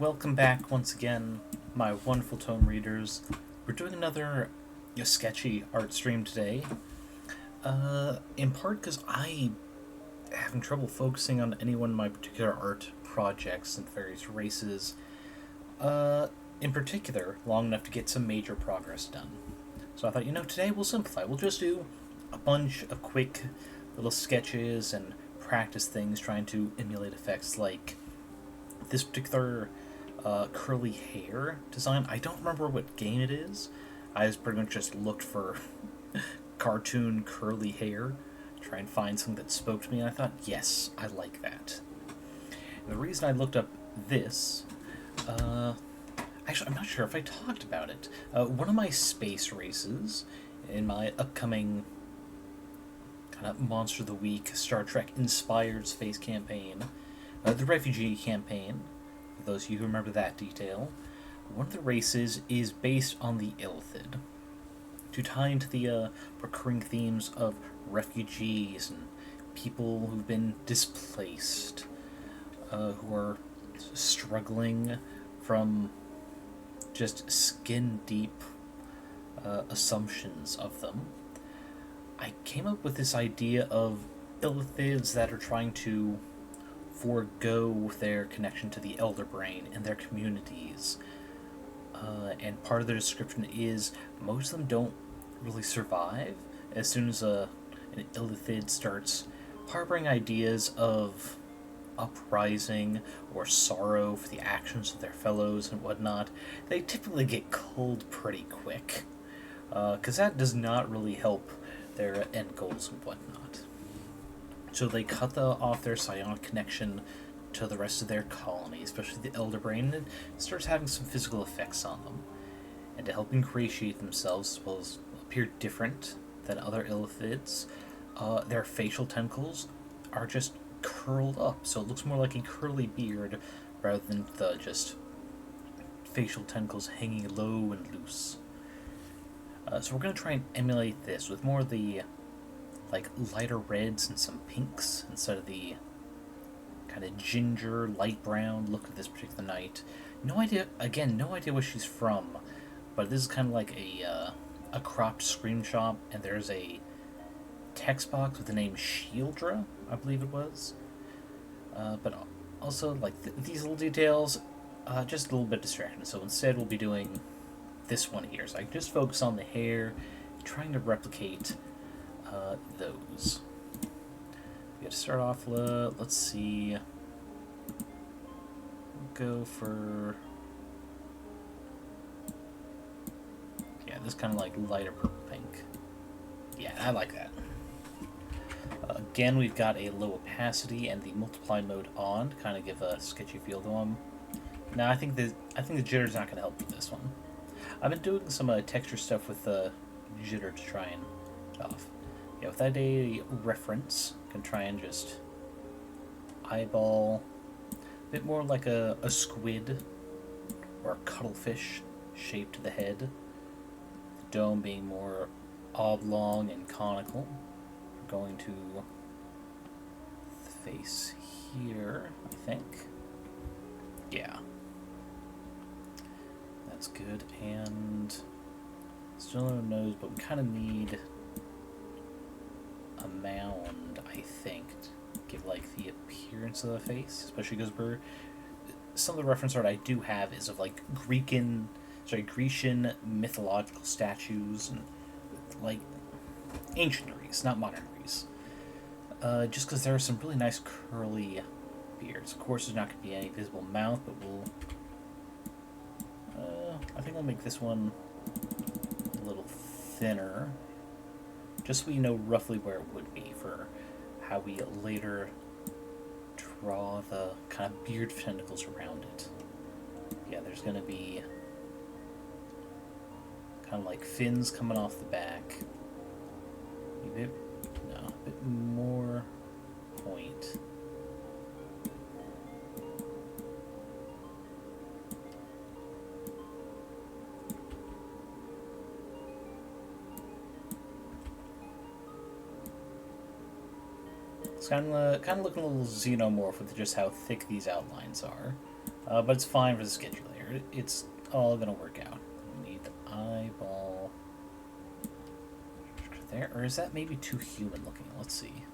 welcome back once again, my wonderful tome readers. We're doing another sketchy art stream today, in part because I having trouble focusing on any one of my particular art projects and various races, in particular, long enough to get some major progress done. So I thought, today we'll simplify. We'll just do a bunch of quick little sketches and practice things trying to emulate effects like this particular curly hair design. I don't remember what game it is. I just pretty much just looked for cartoon curly hair, try and find something that spoke to me, and I thought, yes, I like that. And the reason I looked up this, actually, I'm not sure if I talked about it. One of my space races in my upcoming kind of Monster of the Week Star Trek-inspired space campaign, the refugee campaign, for those of you who remember that detail, one of the races is based on the Illithid, to tie into the recurring themes of refugees and people who've been displaced, who are struggling from just skin-deep assumptions of them. I came up with this idea of Illithids that are trying to forego their connection to the elder brain and their communities. And part of their description is most of them don't really survive. As soon as an Illithid starts harboring ideas of uprising or sorrow for the actions of their fellows and whatnot, they typically get cold pretty quick. Because that does not really help their end goals and whatnot. So they cut off their psionic connection to the rest of their colony, especially the elder brain, and it starts having some physical effects on them. And to help ingratiate themselves, as well as appear different than other Illithids, their facial tentacles are just curled up, so it looks more like a curly beard rather than the just facial tentacles hanging low and loose. So we're going to try and emulate this with more of the lighter reds and some pinks instead of the kind of ginger, light brown look of this particular knight. No idea where she's from, but this is kind of like a cropped screenshot, and there's a text box with the name Shieldra, I believe it was. But also, these little details, just a little bit distracting, so instead we'll be doing this one here. So I can just focus on the hair, trying to replicate those. We got to start off, let's see, go for, this kind of lighter purple pink. Yeah, I like that. Again, we've got a low opacity and the multiply mode on to kind of give a sketchy feel to them. Now, I think the jitter's not going to help with this one. I've been doing some texture stuff with the jitter to try and off. Yeah, without a reference, I can try and just eyeball a bit more like a squid or a cuttlefish shape to the head. The dome being more oblong and conical. We're going to the face here, I think. Yeah. That's good, and still no nose, but we kind of need a mound, I think, to give the appearance of the face, especially because some of the reference art I do have is of Grecian mythological statues and ancient Greece, not modern Greece. Just because there are some really nice curly beards. Of course, there's not going to be any visible mouth, but we'll. I think I'll make this one a little thinner, just so we know roughly where it would be for how we later draw the kind of beard tentacles around it. Yeah, there's going to be kind of fins coming off the back. A bit more point. It's kind of looking a little xenomorph with just how thick these outlines are. But it's fine for the schedule layer. It's all gonna work out. We need the eyeball there, or is that maybe too human looking? Let's see.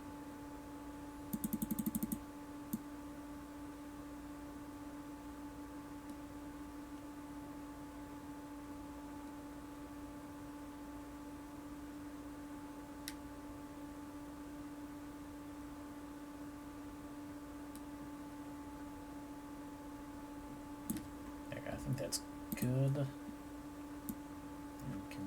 There, I think that's good. We can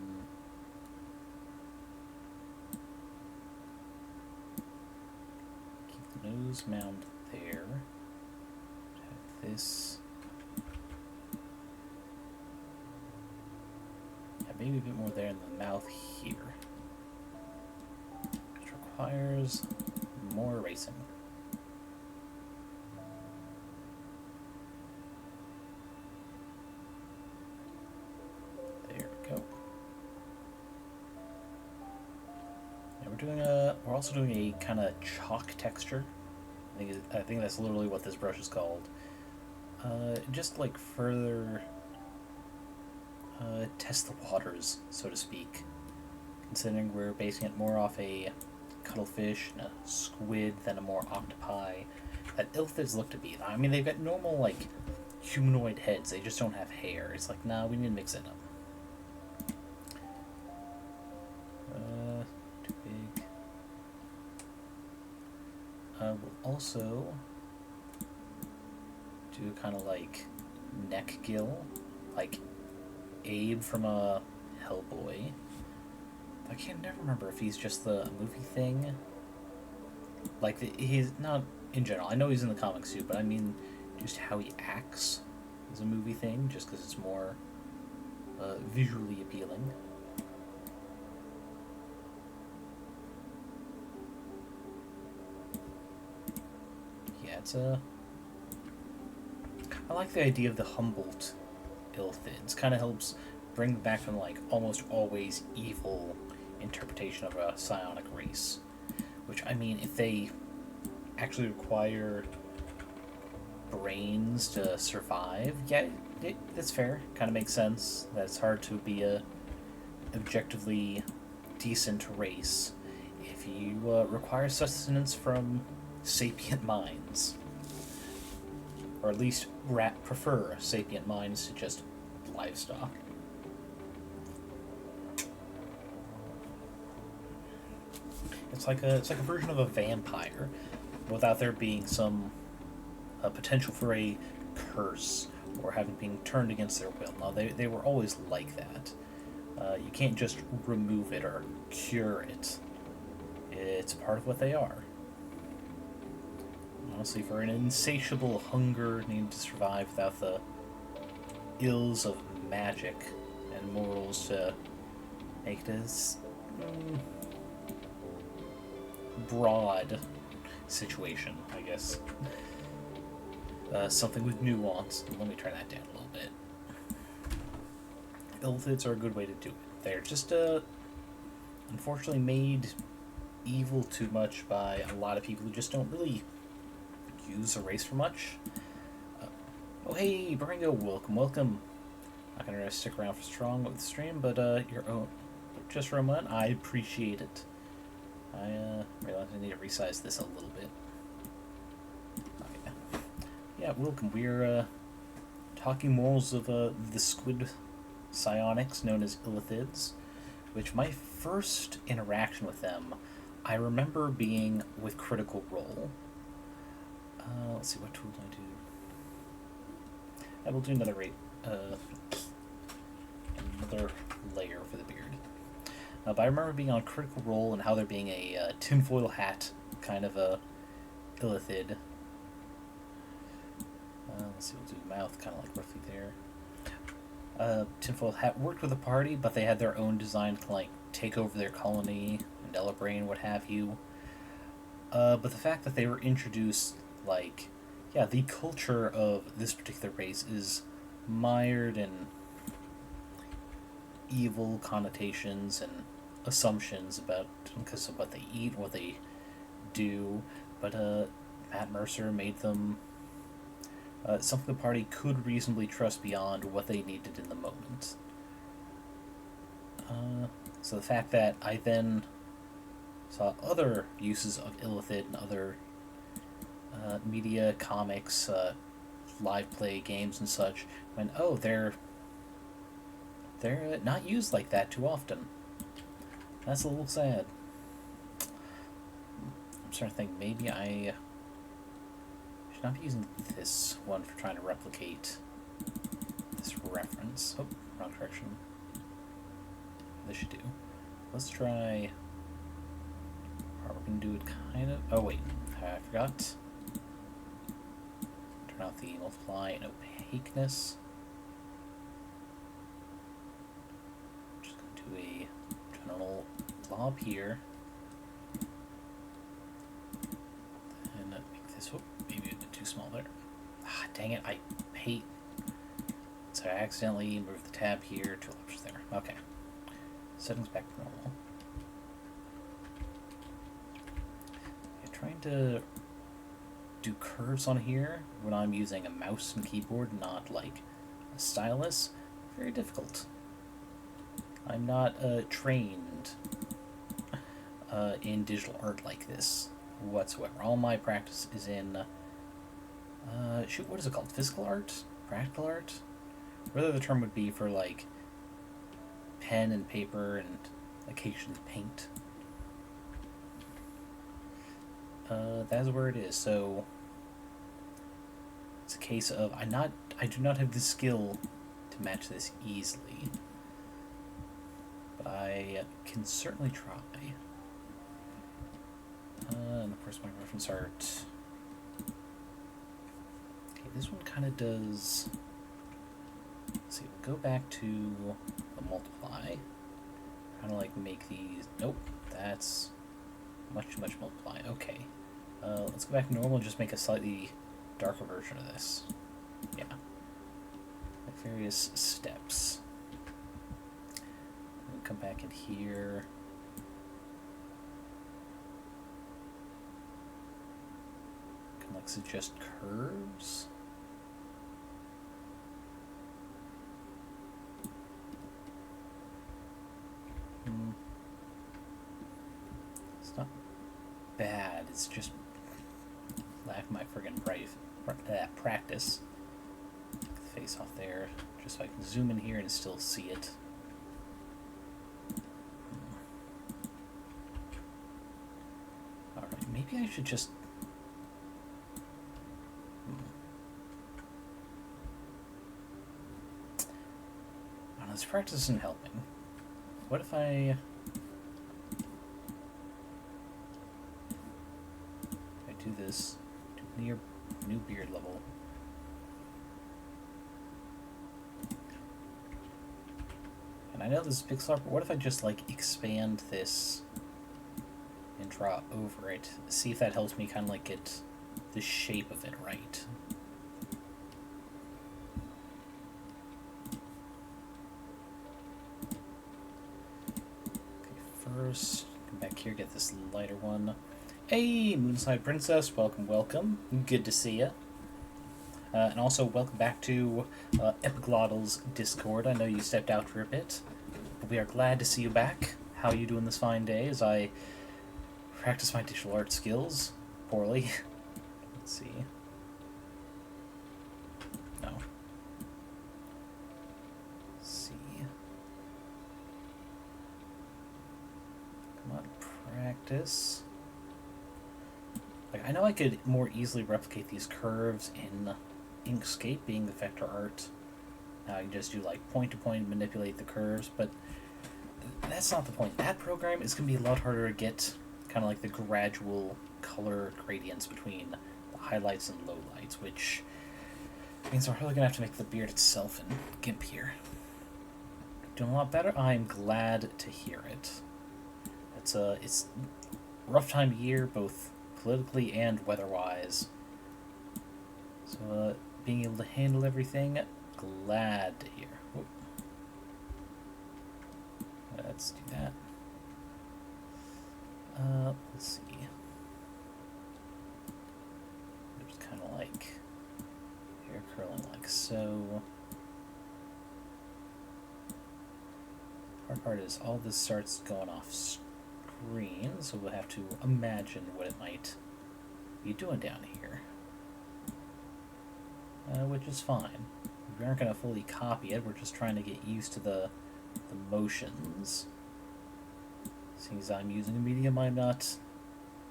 keep the nose mound there. Have this. Yeah, maybe a bit more there in the mouth here. Which requires more erasing. There we go. Yeah, we're also doing a kind of chalk texture. I think that's literally what this brush is called. Just like further test the waters, so to speak. Considering we're basing it more off a cuttlefish and a squid than a more octopi that illithids look to be. I mean, they've got normal, like, humanoid heads, they just don't have hair. It's like, nah, we need to mix it up. Too big. We'll also do kind of like neck gill, like Abe from a Hellboy. I can't never remember if he's just the movie thing. Like, he's not in general. I know he's in the comics too, but I mean just how he acts is a movie thing, just because it's more visually appealing. Yeah, it's a... I like the idea of the Humboldt Illithids. Kind of helps bring back from, like, almost always evil interpretation of a psionic race. Which, I mean, if they actually require brains to survive, yeah, that's fair. Kind of makes sense. That it's hard to be a objectively decent race if you require sustenance from sapient minds. Or at least prefer sapient minds to just livestock. It's like a version of a vampire, without there being some potential for a curse or having been turned against their will. No, they were always like that. You can't just remove it or cure it. It's part of what they are. Honestly, for an insatiable hunger needing to survive without the ills of magic and morals to make this broad situation, I guess. Something with nuance. Let me turn that down a little bit. Illithids are a good way to do it. They're just unfortunately made evil too much by a lot of people who just don't really use a race for much. Oh hey, Baringo, welcome. Not gonna stick around for strong with the stream, but your own, just for a moment, I appreciate it. I realize I need to resize this a little bit. Oh, yeah, welcome. We're talking morals of the squid psionics known as illithids, which my first interaction with them, I remember being with Critical Role. Let's see, what tool do I do? I will do another another layer for the beard. But I remember being on Critical Role and how there being a tinfoil hat kind of a illithid. Let's see, we'll do mouth kind of like roughly there. Tinfoil hat worked with a party, but they had their own design to like take over their colony, Mandela brain, what have you. But the fact that they were introduced, like, yeah, the culture of this particular race is mired in evil connotations and assumptions about because of what they eat, what they do. But Matt Mercer made them something the party could reasonably trust beyond what they needed in the moment. So the fact that I then saw other uses of Illithid and other media, comics, live play games and such, when, oh, they're not used like that too often. That's a little sad. I'm starting to think maybe I should not be using this one for trying to replicate this reference. Oh, wrong direction. This should do. Let's try. We're going to do it kind of. Oh, wait. I forgot. Turn off the multiply and opaqueness. Just going to do a general blob here. And make this. Oh, maybe a bit too small there. Ah, dang it. I hate. So I accidentally moved the tab here to options there. Okay. Settings back to normal. Okay, trying to do curves on here when I'm using a mouse and keyboard, not like a stylus. Very difficult. I'm not trained in digital art like this whatsoever. All my practice is in shoot, what is it called? Physical art? Practical art? Whether the term would be for like pen and paper and occasionally paint. That's where it is. So it's a case of I do not have the skill to match this easily, but I can certainly try. And of course my reference art. Okay, this one kind of does. Let's see, we'll go back to the multiply. Kind of like make these. Nope, that's much too much multiply. Okay, let's go back to normal and just make a slightly darker version of this. Yeah, like various steps. We'll come back in here. Can like suggest curves. It's not bad, it's just lack my friggin' practice. Take the face off there, just so I can zoom in here and still see it. Alright, maybe I should just... Oh, this practice isn't helping. What if I do this to near new beard level? And I know this is pixel art, but what if I just like expand this and draw over it? See if that helps me kind of like get the shape of it right. First, come back here, get this lighter one. Hey, Moonside Princess, welcome, welcome. Good to see you. And also, welcome back to Epiglottle's Discord. I know you stepped out for a bit, but we are glad to see you back. How are you doing this fine day as I practice my digital art skills? Poorly. Let's see. No. Let's see. Come on, practice. Like, I know I could more easily replicate these curves in Inkscape, being the vector art. Now I can just do like point-to-point, manipulate the curves, but that's not the point. That program is going to be a lot harder to get kind of like the gradual color gradients between the highlights and lowlights, which means we're probably going to have to make the beard itself in GIMP here. Doing a lot better? I'm glad to hear it. It's a rough time of year, both politically and weather-wise. So, being able to handle everything, glad to hear. Whoop. Let's do that. Let's see. There's kind of like part is all this starts going off screen, so we'll have to imagine what it might be doing down here. Which is fine. We aren't going to fully copy it, we're just trying to get used to the motions. Since I'm using a medium I'm not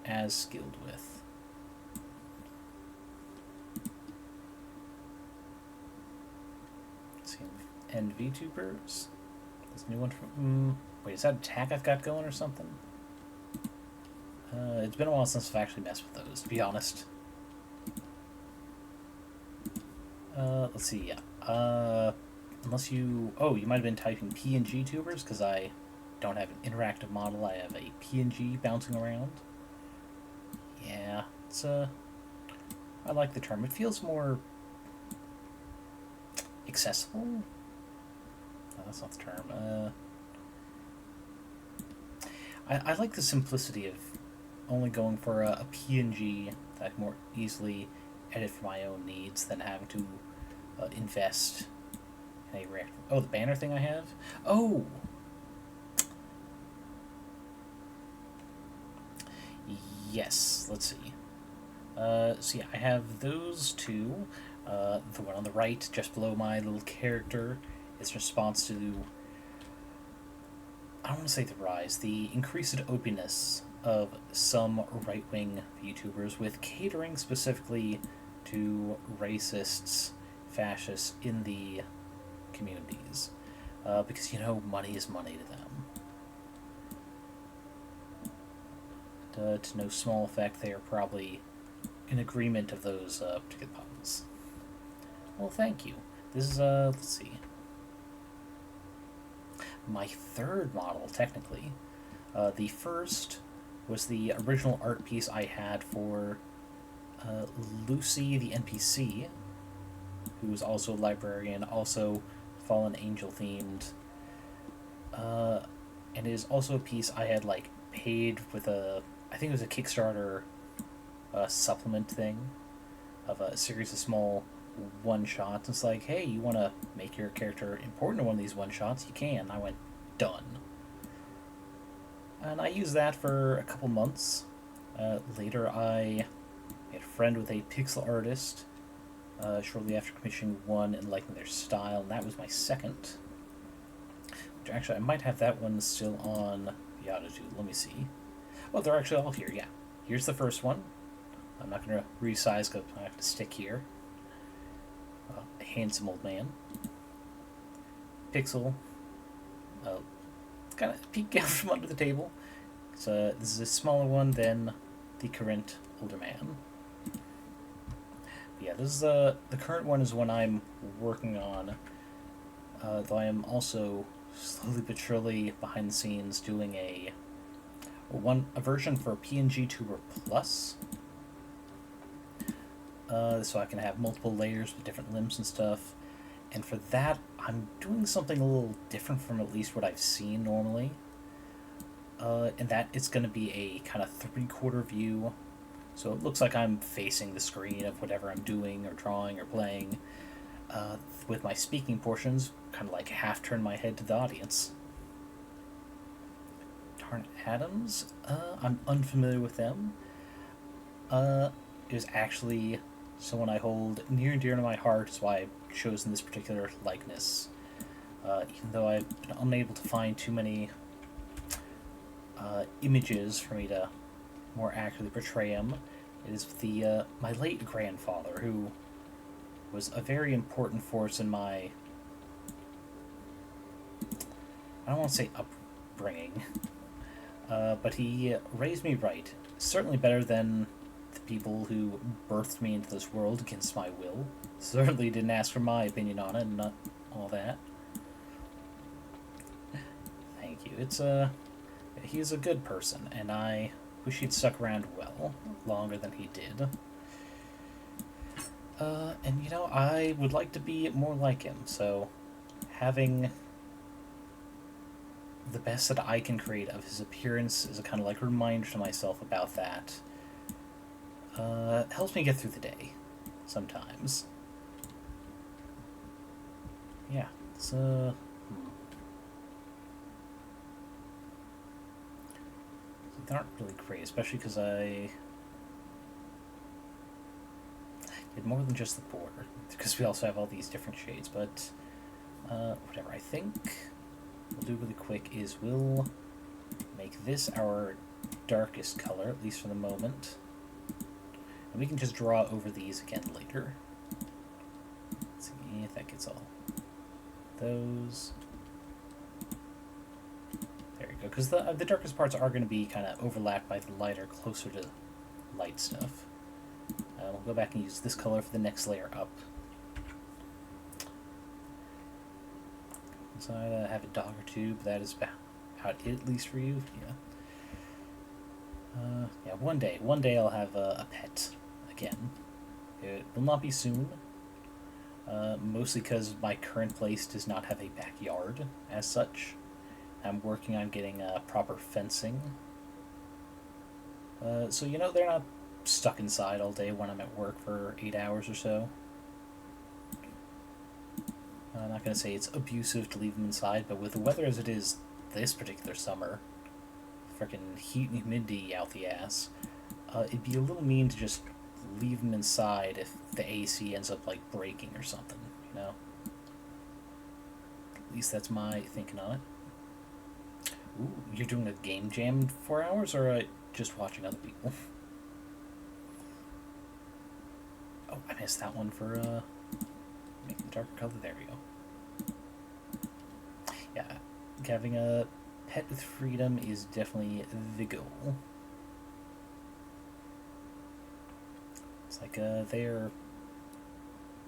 as skilled with. Let's see, and VTubers. This new one from... wait, is that Attack I've got going or something? It's been a while since I've actually messed with those, to be honest. Let's see, yeah. Unless you... oh, you might have been typing PNG tubers, because I don't have an interactive model. I have a PNG bouncing around. Yeah, it's, I like the term. It feels more... accessible? No, that's not the term. I like the simplicity of only going for a PNG that I can more easily edit for my own needs than having to invest in a reactor. Oh, the banner thing I have? Oh! Yes, let's see. So yeah, I have those two. The one on the right, just below my little character, is response to, I don't want to say the rise, the increased openness of some right-wing YouTubers with catering specifically to racists, fascists in the communities. Because, you know, money is money to them. To no small effect, they are probably in agreement of those particular puns. Well, thank you. This is, let's see, my third model, technically. The first was the original art piece I had for Lucy, the NPC, who was also a librarian, also Fallen Angel themed. And it is also a piece I had, like, paid with a, I think it was a Kickstarter supplement thing of a series of small one-shots. It's like, hey, you want to make your character important in one of these one-shots? You can. I went, done. And I used that for a couple months. Later, I made a friend with a pixel artist shortly after commissioning one and liking their style, and that was my second. Which actually, I might have that one still on the Attitude. Let me see. Oh, they're actually all here, yeah. Here's the first one. I'm not going to resize because I have to stick here. A handsome old man. Pixel. Kind of peek out from under the table. So this is a smaller one than the current older man. But yeah, this is the current one is one I'm working on. Though I am also slowly but surely behind the scenes doing a version for PNG Tuber Plus. So I can have multiple layers with different limbs and stuff. And for that, I'm doing something a little different from at least what I've seen normally. And that it's going to be a kind of 3/4 view. So it looks like I'm facing the screen of whatever I'm doing or drawing or playing. With my speaking portions, kind of like half turn my head to the audience. Tarn Atoms? I'm unfamiliar with them. It is actually someone I hold near and dear to my heart, is why I've chosen this particular likeness. Even though I've been unable to find too many images for me to more accurately portray him, it is the my late grandfather, who was a very important force in my, I don't want to say upbringing, but he raised me right. Certainly better than the people who birthed me into this world against my will. Certainly didn't ask for my opinion on it and not all that. Thank you. He's a good person, and I wish he'd stuck around well, longer than he did. And you know, I would like to be more like him, so having the best that I can create of his appearance is a kind of like reminder to myself about that. Helps me get through the day, sometimes. Yeah, it's, they aren't really great, especially because I did more than just the border, because we also have all these different shades, but whatever. I think we'll do really quick is we'll make this our darkest color, at least for the moment. And we can just draw over these again later. Let's see if that gets all those. There we go, because the darkest parts are going to be kind of overlapped by the lighter, closer to light stuff. We'll go back and use this color for the next layer up. So I have a dog or two, but that is about it, at least for you. Yeah. Yeah. One day I'll have a pet again. It will not be soon. Mostly because my current place does not have a backyard as such. I'm working on getting proper fencing. So they're not stuck inside all day when I'm at work for 8 hours or so. I'm not going to say it's abusive to leave them inside, but with the weather as it is this particular summer, frickin' heat and humidity out the ass, it'd be a little mean to just leave them inside if the AC ends up, like, breaking or something, At least that's my thinking on it. Ooh, you're doing a game jam 4 hours, or just watching other people? Oh, I missed that one for, making the darker color. There we go. Yeah, having a pet with freedom is definitely the goal. It's like, they're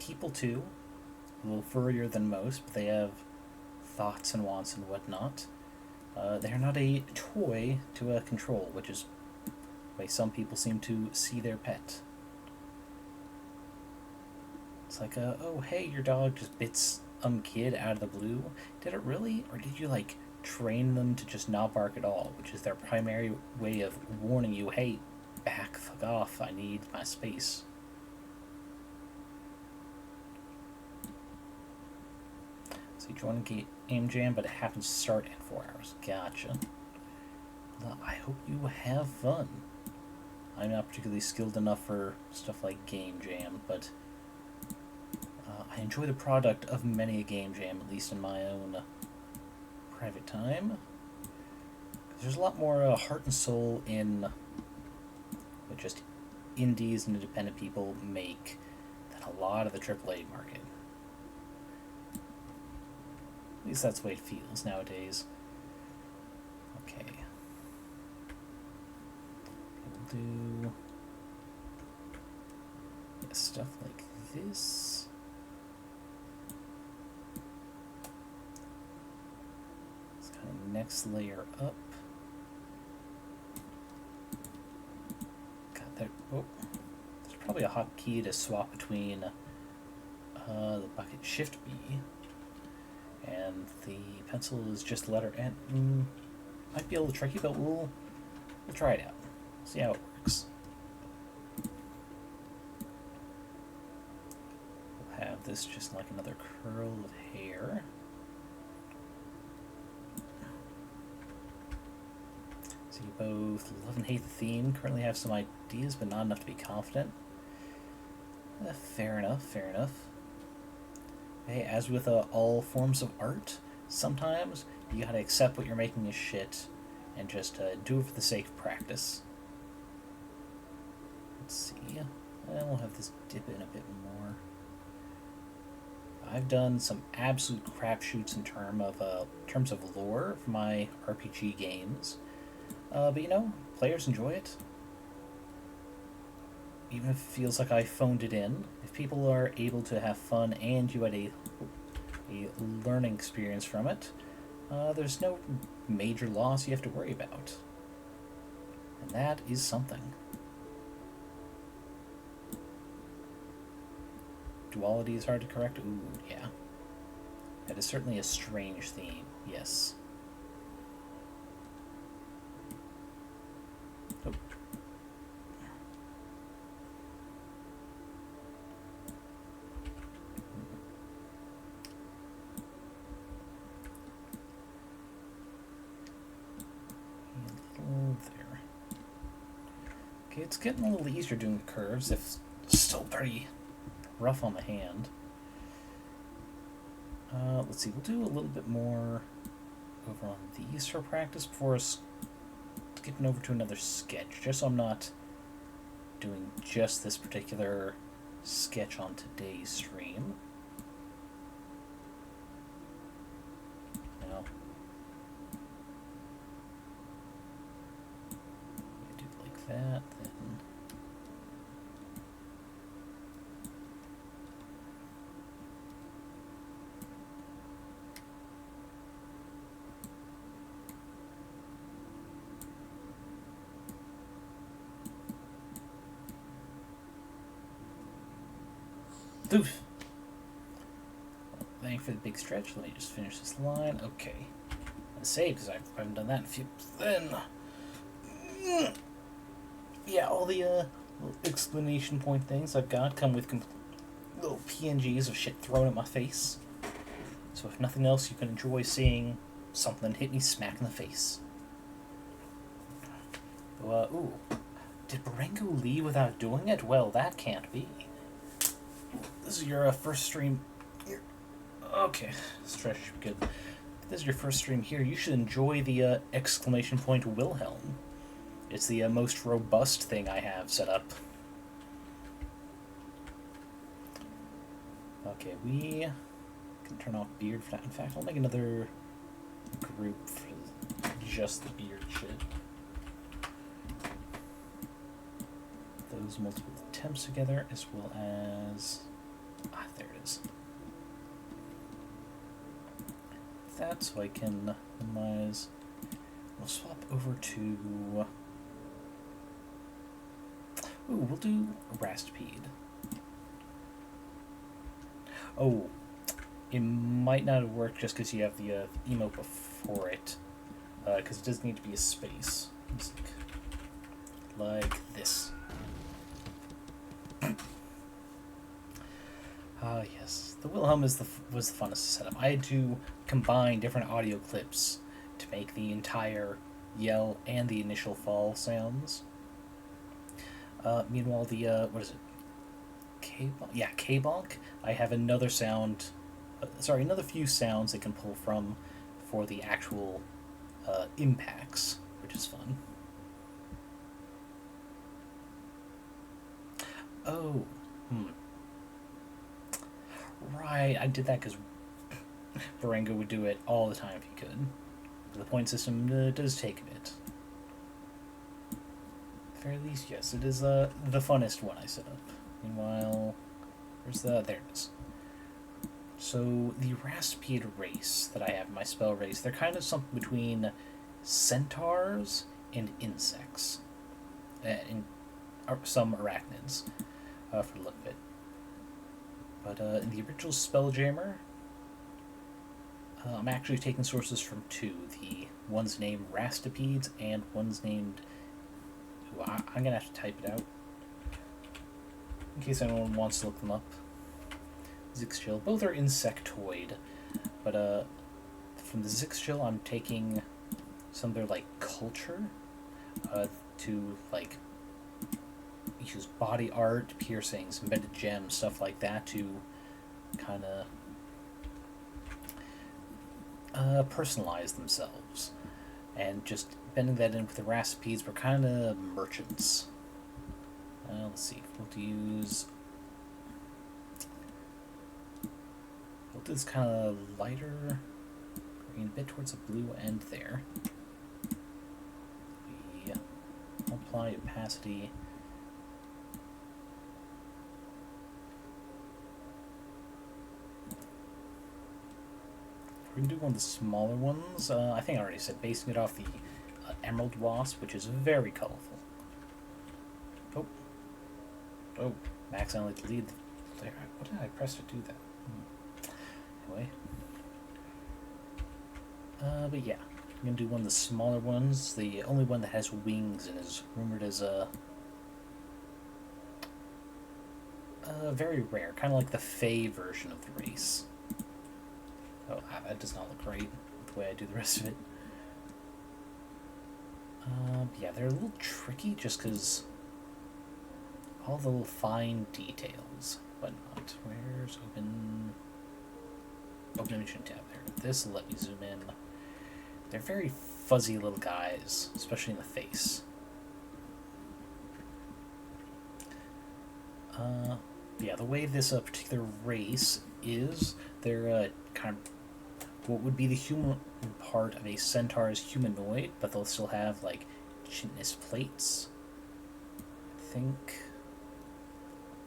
people too, a little furrier than most, but they have thoughts and wants and whatnot. They're not a toy to control, which is the way some people seem to see their pet. It's like, oh, hey, your dog just bit kid out of the blue. Did it really? Or did you, like, train them to just not bark at all, which is their primary way of warning you, hey, fuck off, I need my space. So you join a game jam, but it happens to start in 4 hours. Gotcha. Well, I hope you have fun. I'm not particularly skilled enough for stuff like game jam, but I enjoy the product of many a game jam, at least in my own private time. There's a lot more heart and soul in what just indies and independent people make than a lot of the AAA market. At least that's the way it feels nowadays. Okay. We'll do stuff like this. Next layer up. Got that. Oh, there's probably a hotkey to swap between the bucket Shift B and the pencil is just the letter N. Might be a little tricky, but we'll try it out. See how it works. We'll have this just like another curl of hair. So you both love and hate the theme, currently have some ideas, but not enough to be confident. Fair enough, fair enough. Hey, as with all forms of art, sometimes you gotta accept what you're making is shit and just do it for the sake of practice. Let's see. We'll have this dip in a bit more. I've done some absolute crapshoots in terms of lore for my RPG games. But players enjoy it. Even if it feels like I phoned it in, if people are able to have fun and you had a learning experience from it, there's no major loss you have to worry about. And that is something. Duality is hard to correct? Ooh, yeah. That is certainly a strange theme, yes. Oh. There. Okay, it's getting a little easier doing the curves, if still pretty rough on the hand. Let's see, we'll do a little bit more over on these for practice before skipping over to another sketch, just so I'm not doing just this particular sketch on today's stream. Now, I do it like that, then. Oof. Thank you for the big stretch. Let me just finish this line. Okay. And save, because I haven't done that in a few. Then. Yeah, all the little exclamation point things I've got come with little PNGs of shit thrown at my face. So if nothing else, you can enjoy seeing something hit me smack in the face. Ooh. Did Barengo leave without doing it? Well, that can't be. This is your first stream here. Okay, stretch good. If this is your first stream here, you should enjoy the exclamation point Wilhelm. It's the most robust thing I have set up. Okay, we can turn off beard for that. In fact, I'll make another group for just the beard shit. Those multiple attempts together, as well as... there it is. That, so I can minimize. We'll swap over to... Ooh, we'll do Rastipede. Oh, it might not have worked just because you have the emote before it. Because it does need to be a space. Like this. Yes. The Wilhelm was the funnest to set up. I had to combine different audio clips to make the entire yell and the initial fall sounds. Meanwhile, the, what is it? K-bonk? Yeah, K-bonk. I have another sound, another few sounds I can pull from for the actual impacts, which is fun. Oh, Right, I did that because Barengo would do it all the time if he could. The point system does take a bit. At the very least, yes, it is the funnest one I set up. Meanwhile, there it is. So, the Rastipede race that I have in my spell race, they're kind of something between centaurs and insects. And some arachnids, for the look of it. But in the original Spelljammer, I'm actually taking sources from two. The one's named Rastipedes and one's named... Ooh, I'm going to have to type it out in case anyone wants to look them up. Zixchill. Both are insectoid, but from the Zixchill I'm taking some of their, like, culture to, like, use body art, piercings, embedded gems, stuff like that to kind of personalize themselves. And just bending that in with the Rastipedes, we're kind of merchants. Let's see, we'll do this kind of lighter green, a bit towards the blue end there. We apply opacity. We're going to do one of the smaller ones. I think I already said, basing it off the Emerald Wasp, which is very colorful. Oh, Max only deleted there. What did I press to do that? Anyway. But yeah, I'm going to do one of the smaller ones. The only one that has wings and is rumored as very rare. Kind of like the Fae version of the race. Oh, that does not look right the way I do the rest of it. Yeah, they're a little tricky just because all the little fine details, but not. Where's open image tab there? This will let me zoom in. They're very fuzzy little guys, especially in the face. Yeah, the way this particular race is, they're kind of what would be the human part of a centaur's humanoid, but they'll still have like chitinous plates. I think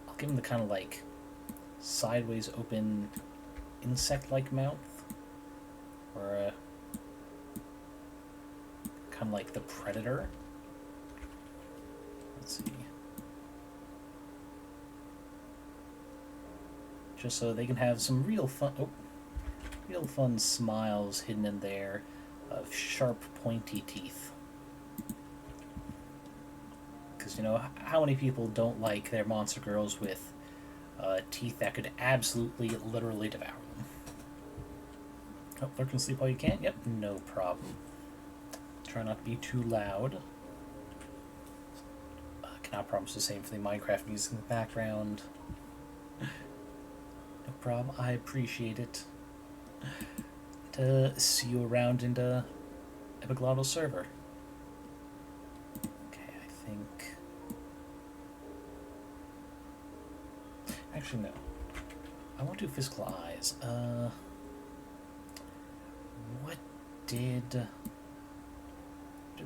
I'll give them the kind of like sideways open insect-like mouth, or kind of like the predator. Let's see. Just so they can have some real fun smiles hidden in there of sharp, pointy teeth. Because, you know, how many people don't like their monster girls with teeth that could absolutely, literally devour them? Oh, lurk and sleep while you can? Yep, no problem. Try not to be too loud. Cannot promise the same for the Minecraft music in the background. No problem, I appreciate it. To see you around in the Epiglottal server. Okay, I think... Actually, no. I won't do physical eyes. What did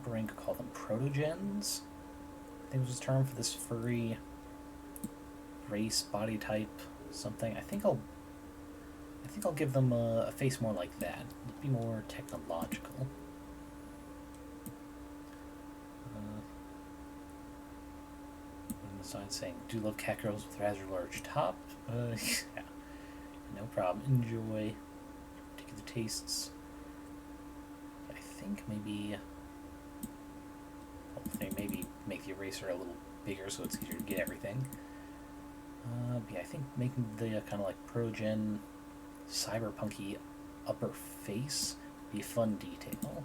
Baranka call them? Protogens? I think it was a term for this furry race, body type, something. I think I'll give them a face more like that. It'd be more technological. Sign saying, "Do love cat girls with rather large top." Yeah, no problem. Enjoy particular tastes. I think maybe make the eraser a little bigger so it's easier to get everything. Yeah, I think making the kind of like progen cyberpunky upper face would be a fun detail.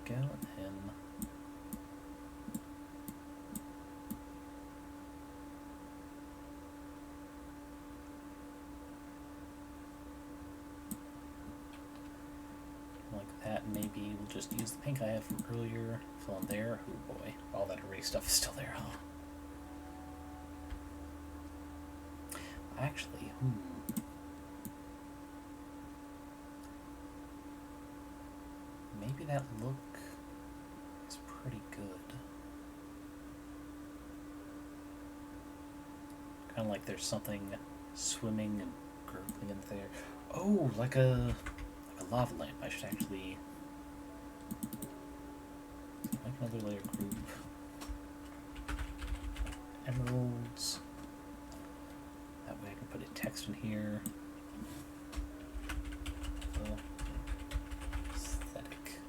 There we go, and like that. Maybe we'll just use the pink I have from earlier, fill in there. Oh boy, all that erase stuff is still there, huh? Actually, maybe that look is pretty good. Kind of like there's something swimming and gurgling in there. Oh, like a lava lamp. I should actually make another layer group. Emeralds. That way I can put a text in here. Aesthetic.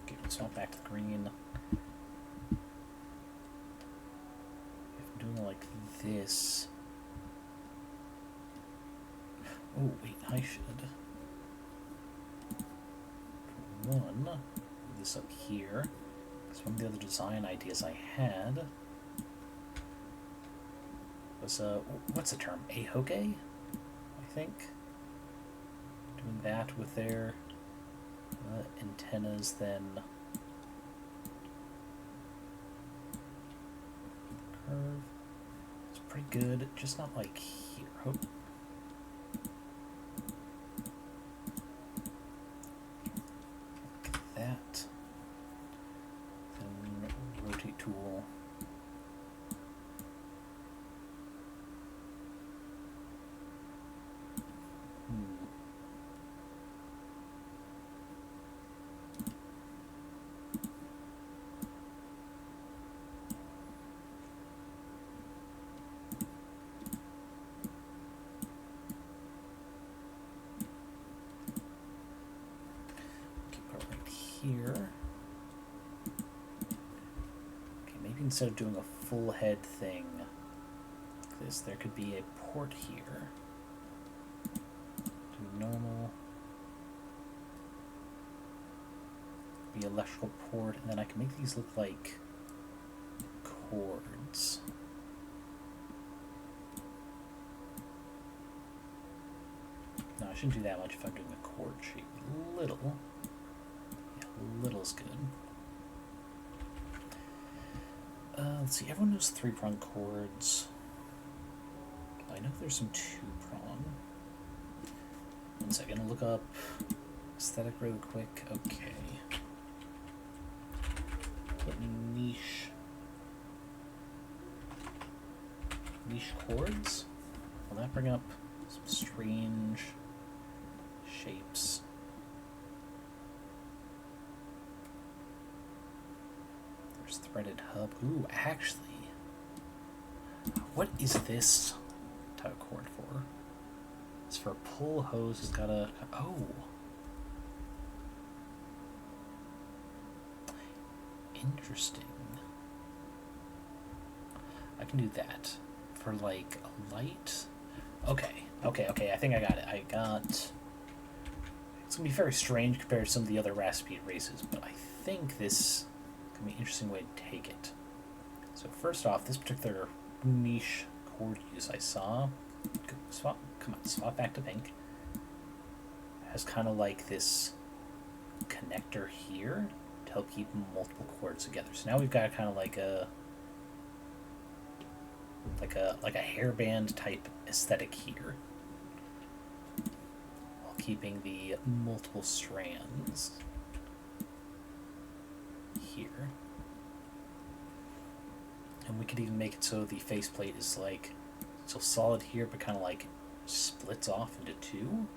Okay, swap back to the green. If I'm doing it like this. Oh, wait, I should. For one, move this up here. Because one of the other design ideas I had was, what's the term? Ahoge? I think. Doing that with their antennas, then curve. It's pretty good, just not like here. Oh. That, then rotate tool. here. Okay, maybe instead of doing a full head thing like this, there could be a port here. Do normal. Be electrical port, and then I can make these look like chords. No, I shouldn't do that much if I'm doing a chord shape. Little. Yeah, little's good. Let's see, everyone knows three-prong chords. I know there's some two-prong. One second, look up aesthetic really quick. Okay. Put niche chords. Will that bring up some strange shapes? There's threaded hub. Ooh, actually, what is this type of chord for? It's for pull hose. It's got a oh. Interesting. I can do that for like a light. Okay. I think I got it. It's gonna be very strange compared to some of the other Raspberry races, but I think this can be an interesting way to take it. So first off, this particular niche chord use I saw. Swap back to pink. Has kind of like this connector here to help keep multiple chords together. So now we've got kind of like a hairband type aesthetic here, while keeping the multiple strands here. And we could even make it so the faceplate is like still solid here, but kind of like splits off into two.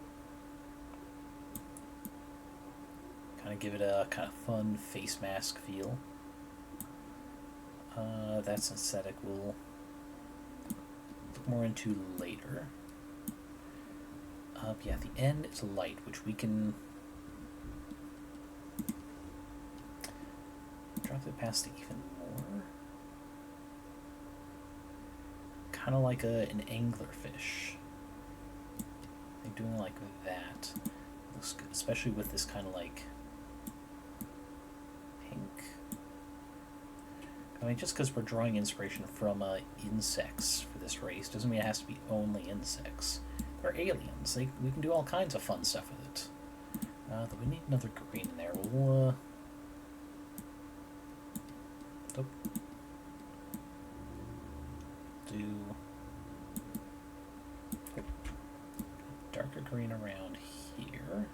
Kind of give it a kind of fun face mask feel. That's aesthetic we'll look more into later. Yeah, the end is light, which we can drop it past it even more. Kind of like an anglerfish. Like doing like that. Looks good, especially with this kind of like pink. I mean, just because we're drawing inspiration from insects for this race doesn't mean it has to be only insects. They're aliens. We can do all kinds of fun stuff with it. Though we need another green in there. We'll do darker green around here.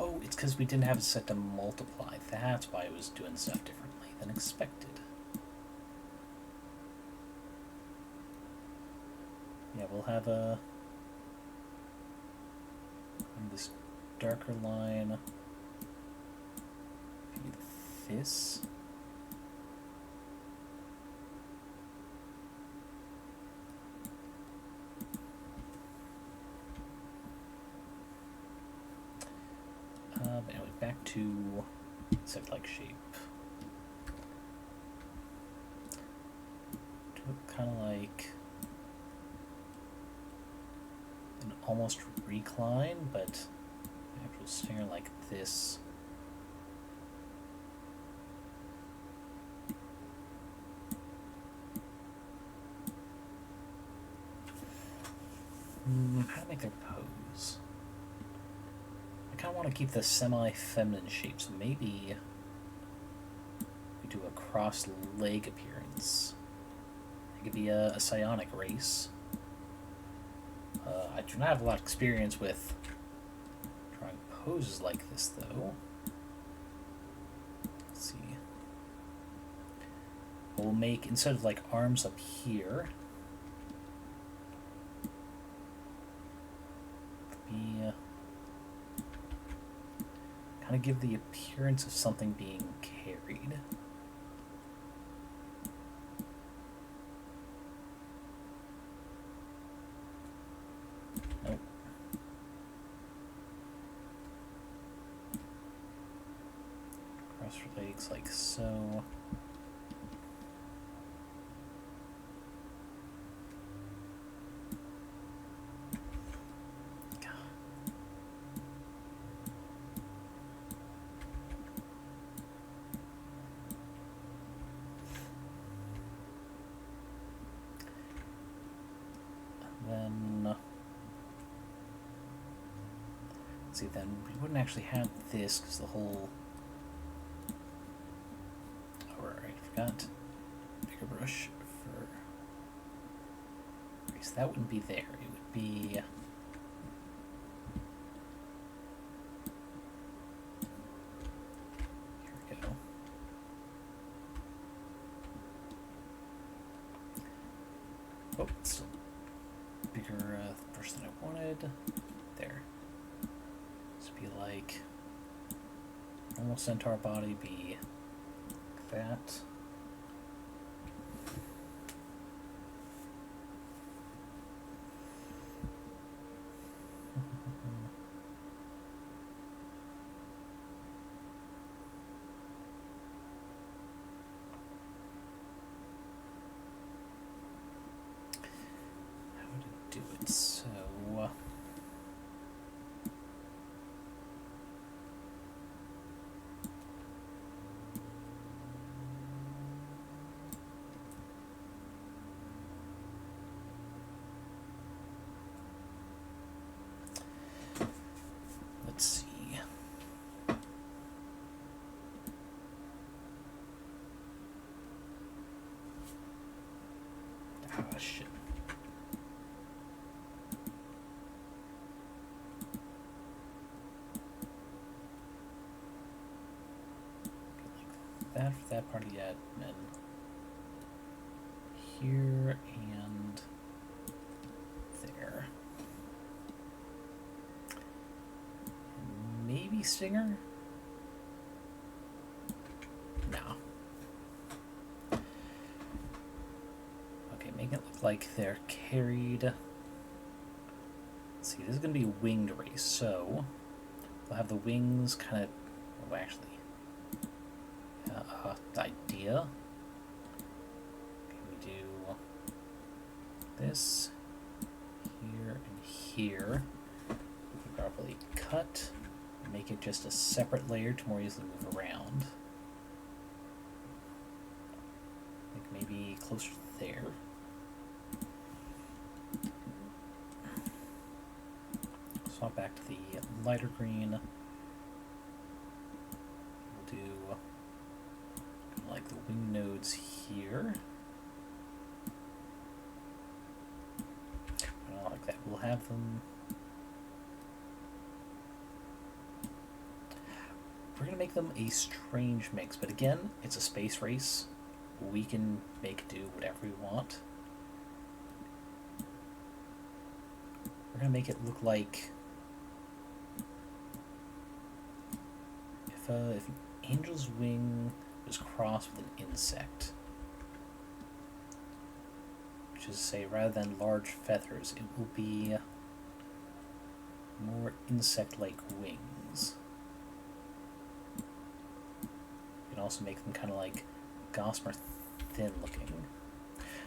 Oh, it's because we didn't have it set to multiply. That's why it was doing stuff differently than expected. Yeah, we'll have this darker line. Maybe this. Anyway, back to insect-like shape. Do it kind of like an almost recline, but an actual stinger like this. How to make their pose? I kind of want to keep the semi-feminine shape, so maybe we do a cross-leg appearance. It could be a psionic race. I do not have a lot of experience with drawing poses like this, though. Let's see. We'll make, instead of like arms up here, kind of give the appearance of something being carried. Nope. Cross your legs like so. See, then we wouldn't actually have this because the whole. Oh, right, I forgot. Bigger brush for. So that wouldn't be there. It would be. Here we go. Oh, it's still bigger brush than I wanted. There. Be like normal centaur body, be like that. How would it do it? So let's see. Ah, shit. Like that for that part of the admin. Here and there. Maybe Stinger? No. Okay, make it look like they're carried. Let's see, this is going to be a winged race, so we'll have the wings kind of. Oh, actually. The idea. Okay, we do this here and here. We can probably cut. Make it just a separate layer to more easily move around. Like maybe closer there. Swap back to the lighter green. We'll do like the wing nodes here. I don't like that. We'll have them. We're going to make them a strange mix, but again, it's a space race. We can make do whatever we want. We're going to make it look like if an angel's wing was crossed with an insect, which is to say, rather than large feathers, it will be more insect-like wings. You can also make them kind of like gossamer thin looking.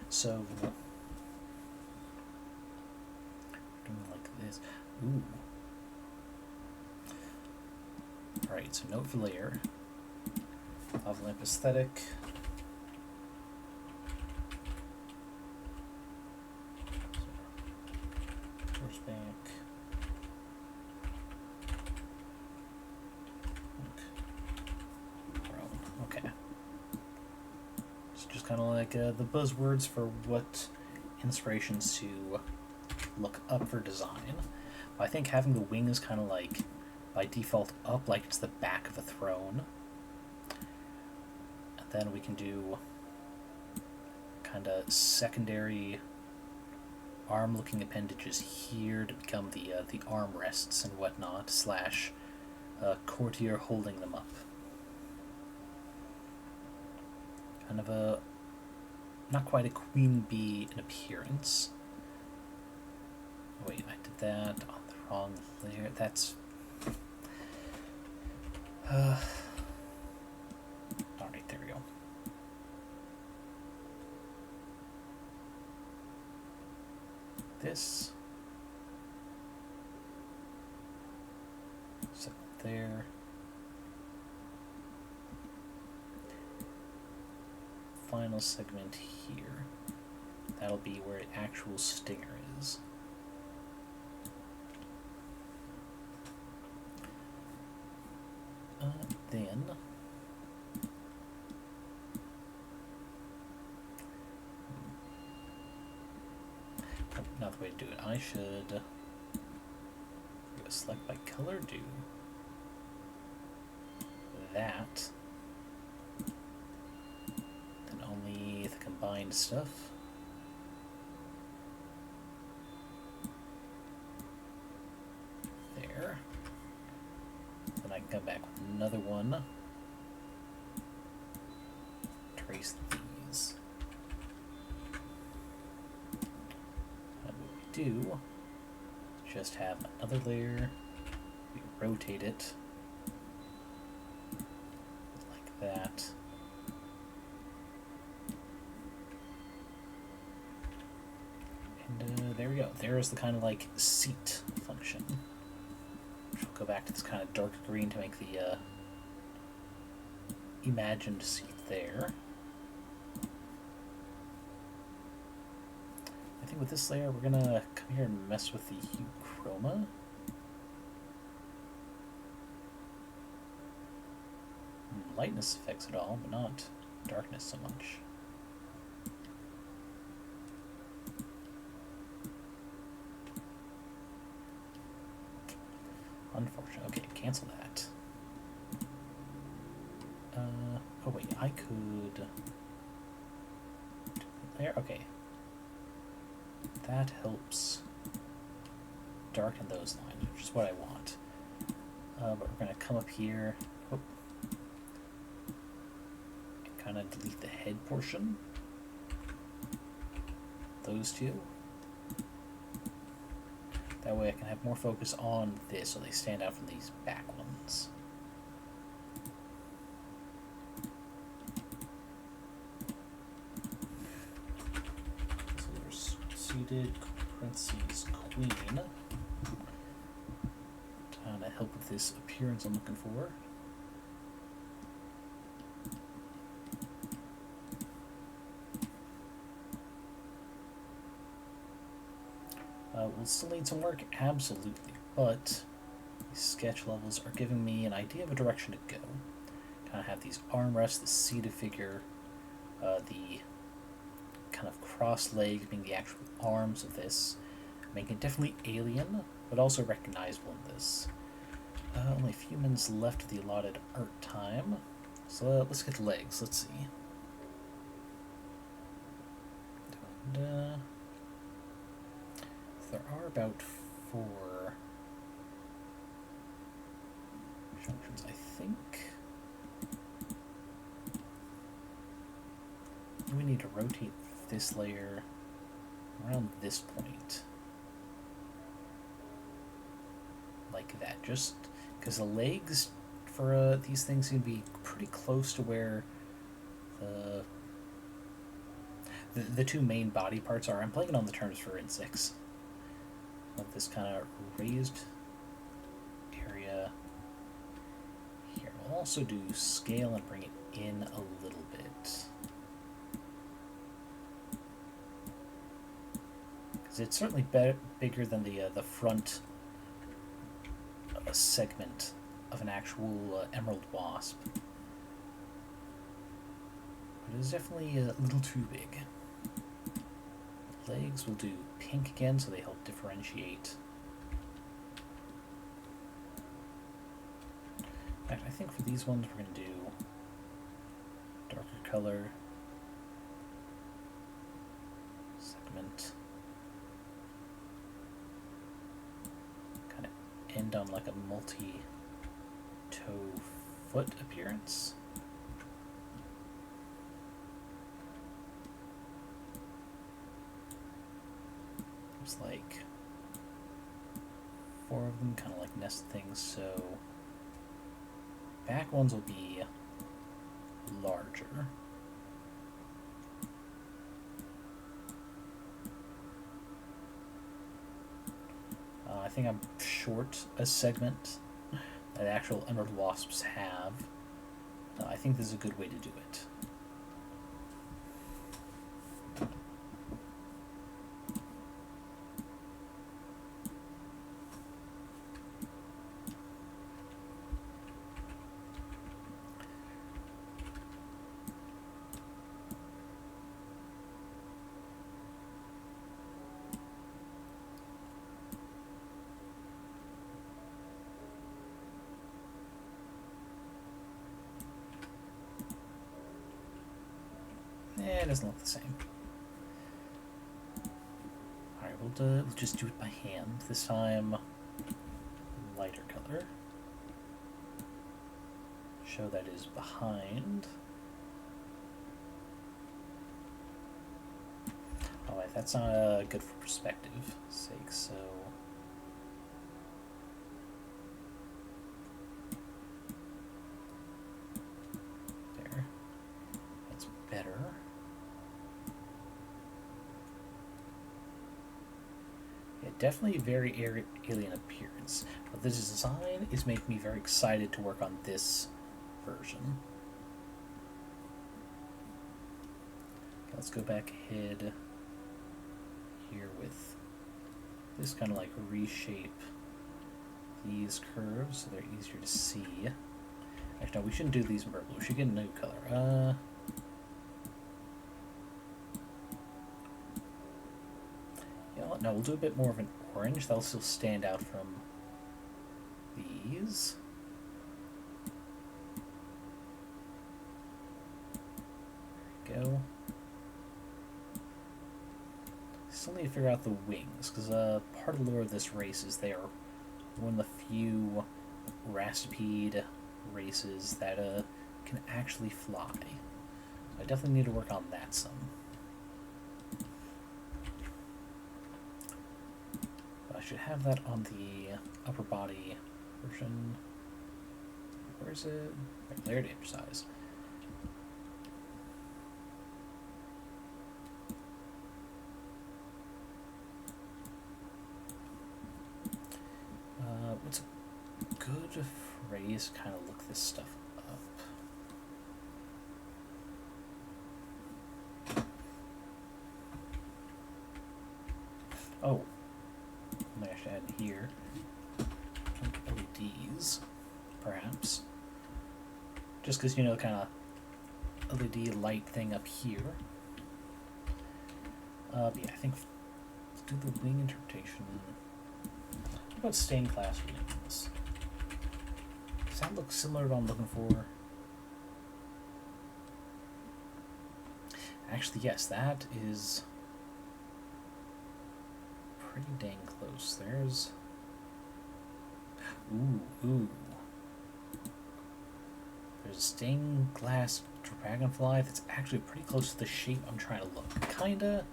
So doing like this. Ooh. Alright, so note for layer. Lava lamp aesthetic. First back. Okay. It's just kind of like the buzzwords for what inspirations to look up for design. I think having the wings kind of like by default up like it's the back of a throne. And then we can do kind of secondary arm looking appendages here to become the arm rests and whatnot, slash courtier holding them up. Kind of a, not quite a queen bee in appearance. Oh, wait, I did that on the wrong layer. That's... Alright, there we go. This. So there. Final segment here. That'll be where the actual stinger is. Then not the way to do it. I should go select by color, do that, then only the combined stuff. There. Then I can come back with another one. Trace these. And what we do, just have another layer, we rotate it like that. And there we go. There's the kind of like seat function. Which will go back to this kind of dark green to make the imagined seat there. I think with this layer we're gonna come here and mess with the hue chroma. Lightness affects it all, but not darkness so much. Unfortunate. Okay, cancel that. Oh wait, I could... There, okay. That helps darken those lines, which is what I want. But we're going to come up here, and kind of delete the head portion. Those two. That way I can have more focus on this so they stand out from these back ones. So there's seated parentheses queen. Trying to help with this appearance I'm looking for. We'll still need some work, absolutely, but these sketch levels are giving me an idea of a direction to go. Kind of have these armrests, the seated figure, the kind of cross legs being the actual arms of this, making it definitely alien, but also recognizable in this. Only a few minutes left of the allotted art time, so let's get the legs, let's see. And, there are about 4 junctions, I think. We need to rotate this layer around this point. Like that, just because the legs for these things seem to be pretty close to where the two main body parts are. I'm playing it on the terms for insects. Of this kind of raised area here. We'll also do scale and bring it in a little bit. Because it's certainly bigger than the front segment of an actual emerald wasp. But it is definitely a little too big. Legs will do pink again, so they help differentiate. In fact, I think for these ones we're going to do darker color, segment, kind of end on like a multi toe foot appearance. There's like 4 of them, kind of like nest things, so back ones will be larger. I think I'm short a segment that actual emerald wasps have. I think this is a good way to do it. It doesn't look the same. Alright, we'll just do it by hand. This time, lighter color. Show that is behind. Alright, that's not good for perspective sake, so... there. That's better. Definitely very alien appearance, but the design is making me very excited to work on this version. Okay, let's go back ahead here with this, kind of like reshape these curves so they're easier to see. Actually, no, we shouldn't do these in purple. We should get a new color. No, we'll do a bit more of an orange. That'll still stand out from these. There we go. Still need to figure out the wings, because part of the lore of this race is they are one of the few rastipede races that can actually fly. I definitely need to work on that some. I should have that on the upper body version. Where is it? Layered exercise. What's a good phrase to kind of look this stuff up? Oh. I should add here LEDs, perhaps. Just because, you know, kind of LED light thing up here. But yeah, I think let's do the wing interpretation. What about stained glass wings? Does that look similar to what I'm looking for? Actually, yes, that is pretty dang close. There's... Ooh. There's a stained glass dragonfly that's actually pretty close to the shape I'm trying to look. Kinda,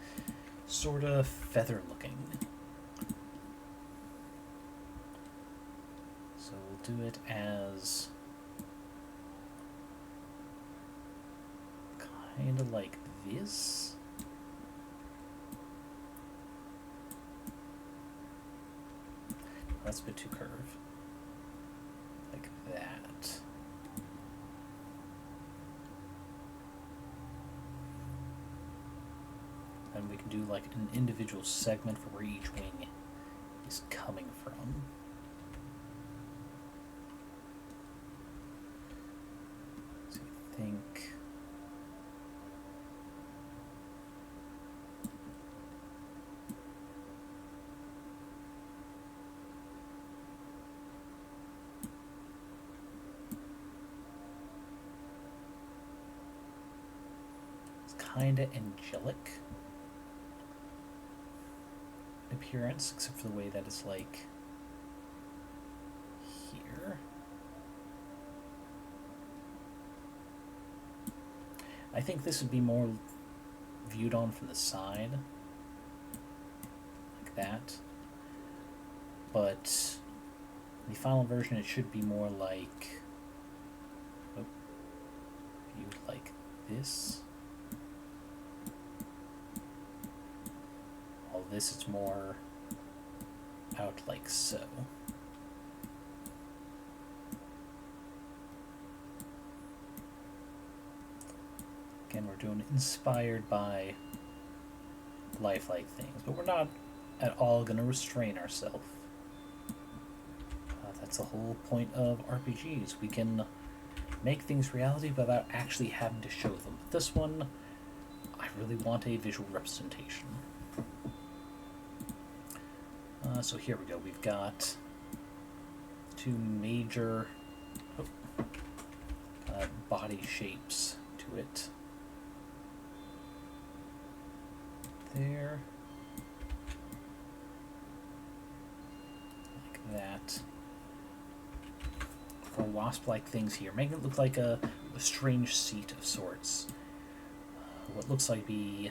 sorta feather looking. So we'll do it as... kinda like this. That's a bit too curved. Like that. And we can do like an individual segment for where each wing is coming from. So I think... kinda angelic appearance, except for the way that it's like here. I think this would be more viewed on from the side, like that. But the final version, it should be more like, viewed like this. All this is more out like so. Again, we're doing inspired by lifelike things, but we're not at all going to restrain ourselves. That's the whole point of RPGs. We can make things reality without actually having to show them. This one, I really want a visual representation. So here we go. We've got two major body shapes to it. There. Like that. For wasp-like things here. Make it look like a strange seat of sorts. What looks like the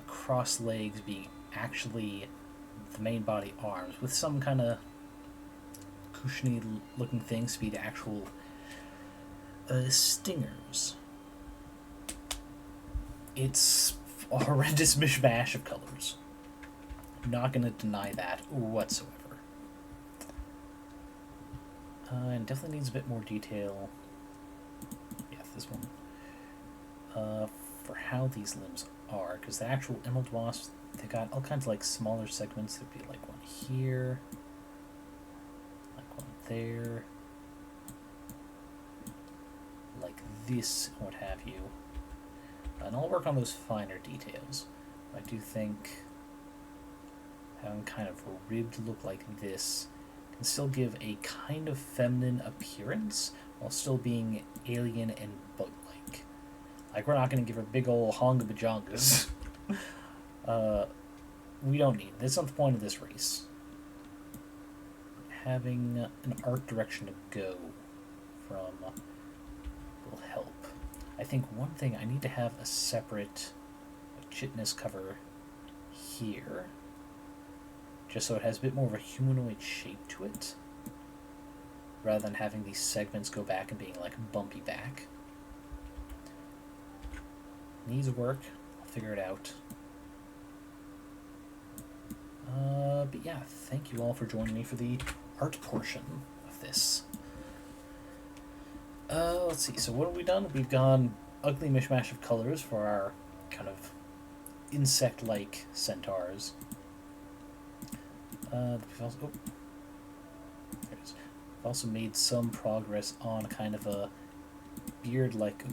cross legs being actually the main body arms, with some kind of cushiony looking things to be the actual stingers. It's a horrendous mishmash of colors. I'm not going to deny that whatsoever. And definitely needs a bit more detail. Yeah, this one. For how these limbs are, because the actual emerald wasps, they got all kinds of like smaller segments. There'd be like one here, like one there, like this, and what have you. And I'll work on those finer details. I do think having kind of a ribbed look like this can still give a kind of feminine appearance while still being alien and bug-like. Like, we're not going to give her big ol' honga-bajongas. We don't need it. That's not the point of this race. Having an art direction to go from will help. I think one thing, I need to have a separate chitness cover here, just so it has a bit more of a humanoid shape to it, rather than having these segments go back and being like bumpy back. Needs work. I'll figure it out. But yeah, thank you all for joining me for the art portion of this. Let's see, so what have we done? We've gone ugly mishmash of colors for our kind of insect-like centaurs. We've also made some progress on kind of a beard-like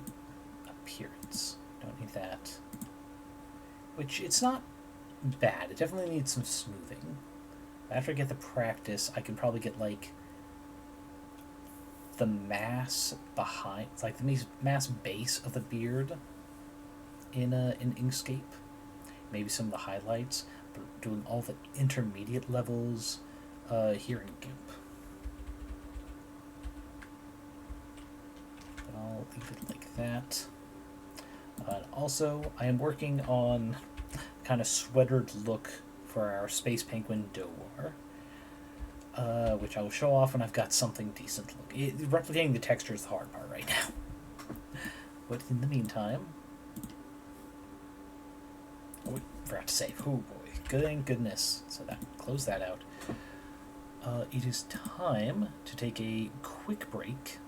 appearance. Don't need that. Which, it's not bad. It definitely needs some smoothing. After I get the practice, I can probably get, like, the mass behind, like the mass base of the beard in Inkscape. Maybe some of the highlights, but doing all the intermediate levels here in GIMP. But I'll leave it like that. Also, I am working on kind of sweatered look for our Space Penguin Douar, which I will show off when I've got something decent to look. Replicating the texture is the hard part right now. But in the meantime, oh, forgot to save. Oh boy, goodness. So that close that out. It is time to take a quick break